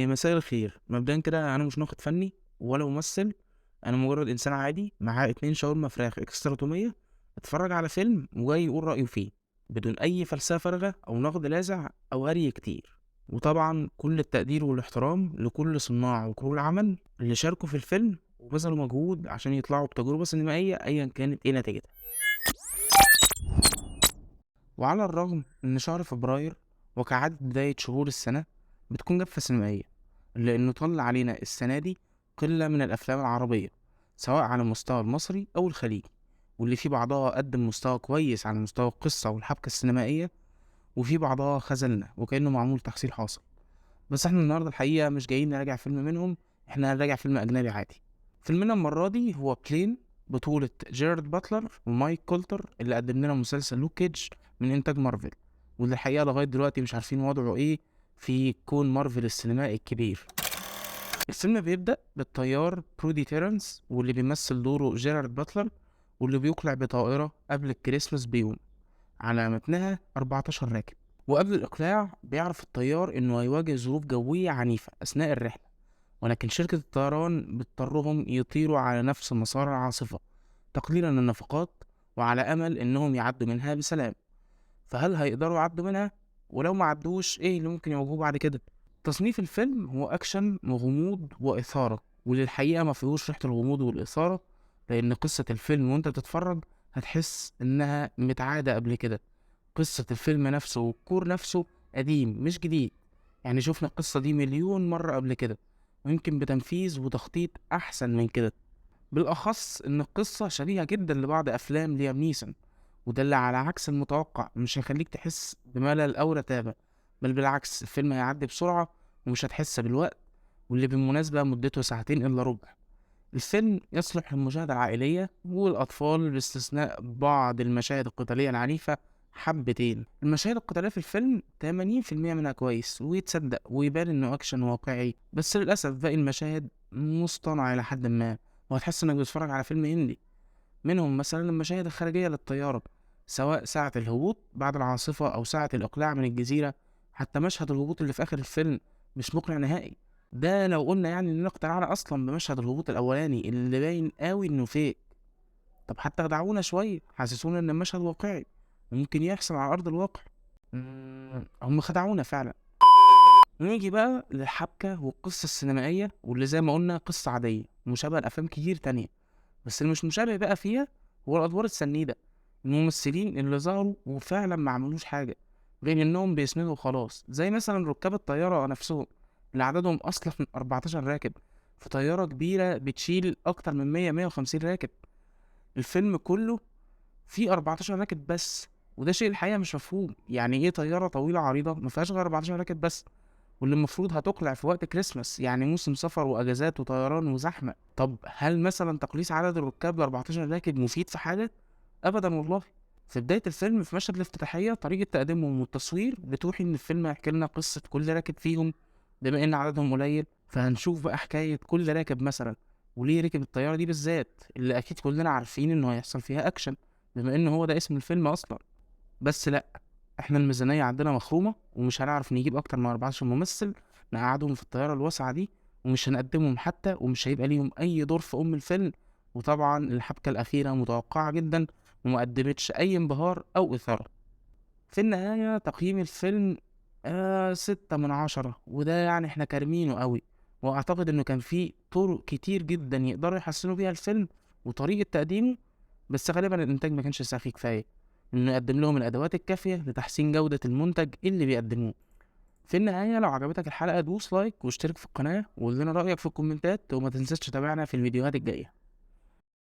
مساء الخير. مبدئيًا كده أنا مش ناقد فني ولا ممثل، أنا مجرد إنسان عادي معاه 2 شاورما فراخ إكسترا تومية، اتفرج على فيلم وجاي يقول رأيه فيه، بدون أي فلسفة فارغة أو نقد لاذع أو هري كتير. وطبعًا كل التقدير والاحترام لكل صناع وكرو العمل اللي شاركوا في الفيلم وبذلوا مجهود عشان يطلعوا بتجربة سينمائية أيًا كانت إيه نتيجتها. وعلى الرغم إن شهر فبراير وكعادة بداية شهور السنة بتكون جافة سينمائية، إلا إنه طل علينا السنة دي قلة من الأفلام العربية، سواء على المستوى المصري أو الخليجي، واللي في بعضها قدم مستوى كويس على مستوى القصة والحبكة السينمائية، وفي بعضها خذلنا وكأنه معمول تحصيل حاصل. بس احنا النهاردة الحقيقة مش جايين نراجع فيلم منهم، احنا هنراجع فيلم أجنبي عادي. فيلمنا المرة دي هو بلين، بطولة جيرارد باتلر ومايك كولتر، اللي قدم لنا مسلسل لوك كيدج من إنتاج مارفل، واللي الحقيقة لغاية دلوقتي مش عارفين وضعه إيه في كون مارفل السينمائي الكبير. الفيلم بيبدأ بالطيار برودي تيرنس، واللي بيمثل دوره جيرارد باتلر، واللي بيقلع بطائرة قبل الكريسماس بيوم على متنها 14 راكب. وقبل الإقلاع بيعرف الطيار إنه هيواجه ظروف جوية عنيفة أثناء الرحلة، ولكن شركة الطيران بتضطرهم يطيروا على نفس مسار العاصفة تقليلا للنفقات، وعلى أمل إنهم يعدوا منها بسلام. فهل هيقدروا يعدوا منها؟ ولو ما عدوش إيه اللي ممكن يواجهوه بعد كده؟ تصنيف الفيلم هو أكشن وغموض وإثارة، وللحقيقة ما فيهوش ريحة الغموض والإثارة، لأن قصة الفيلم وأنت بتتفرج هتحس إنها متعادة قبل كده. قصة الفيلم نفسه والكور نفسه قديم مش جديد، يعني شفنا القصة دي مليون مرة قبل كده، ويمكن بتنفيذ وتخطيط أحسن من كده. بالأخص إن القصة شبيهة جدا لبعض أفلام ليام نيسون، وده اللي على عكس المتوقع مش هيخليك تحس بملل أو رتابة، بل بالعكس الفيلم هيعدي بسرعة ومش هتحس بالوقت، واللي بالمناسبة مدته ساعتين إلا ربع. الفيلم يصلح للمشاهدة العائلية والأطفال باستثناء بعض المشاهد القتالية العنيفة حبتين. المشاهد القتالية في الفيلم 80% منها كويس ويتصدق ويبان إنه أكشن واقعي، بس للأسف باقي المشاهد مصطنعة إلى حد ما، وهتحس إنك بتتفرج على فيلم هندي. منهم مثلا المشاهد الخارجية للطيارة، سواء ساعة الهبوط بعد العاصفة أو ساعة الإقلاع من الجزيرة. حتى مشهد الهبوط اللي في آخر الفيلم مش مقنع نهائي، ده لو قلنا يعني إننا اقتنعنا أصلا بمشهد الهبوط الأولاني اللي باين قوي إنه فيك. طب حتى خدعونا شوية، حسسونا إن المشهد واقعي ممكن يحصل على أرض الواقع. هم خدعونا فعلا. نيجي بقى للحبكة والقصة السينمائية، واللي زي ما قلنا قصة عادية مشابهة لأفلام كتير تانية، بس اللي مش مشابه بقى فيها هو الأدوار السنيدة، الممثلين اللي ظهروا وفعلا ما عملوش حاجة غير إنهم بيسندوا وخلاص، زي مثلا ركاب الطيارة نفسهم اللي عددهم أصلا 14 راكب في طيارة كبيرة بتشيل أكتر من 150 راكب. الفيلم كله فيه 14 راكب بس، وده شيء الحقيقة مش مفهوم. يعني إيه طيارة طويلة عريضة ما فيهاش غير 14 راكب بس، واللي المفروض هتقلع في وقت كريسماس، يعني موسم سفر واجازات وطيران وزحمه؟ طب هل مثلا تقليص عدد الركاب ل 14 راكب مفيد في حاجه؟ ابدا والله. في بدايه الفيلم في مشهد الافتتاحيه طريقه تقديمهم والتصوير بتوحي ان الفيلم هيحكي لنا قصه كل راكب فيهم، بما ان عددهم قليل فهنشوف بقى حكايه كل راكب مثلا، وليه ركب الطياره دي بالذات اللي اكيد كلنا عارفين انه هيحصل فيها اكشن، بما ان هو ده اسم الفيلم اصلا. بس لا، احنا الميزانية عندنا مخرومة ومش هنعرف نجيب اكتر من 14 ممثل نقعدهم في الطيارة الواسعة دي، ومش هنقدمهم حتى، ومش هيبقى ليهم اي دور في الفيلم. وطبعا الحبكة الاخيرة متوقعة جدا ومقدمتش اي انبهار او اثارة. في النهاية تقييم الفيلم 6 من 10، وده يعني احنا كارمينه قوي. واعتقد انه كان فيه طرق كتير جدا يقدروا يحسنوا بيها الفيلم وطريقة تقديمه، بس غالبا الانتاج ما كانش سخي كفاية انه يقدم لهم الادوات الكافية لتحسين جودة المنتج اللي بيقدموه. في النهاية لو عجبتك الحلقة دوس لايك واشترك في القناة وقول لنا رأيك في الكومنتات، وما تنساش تتابعنا في الفيديوهات الجاية.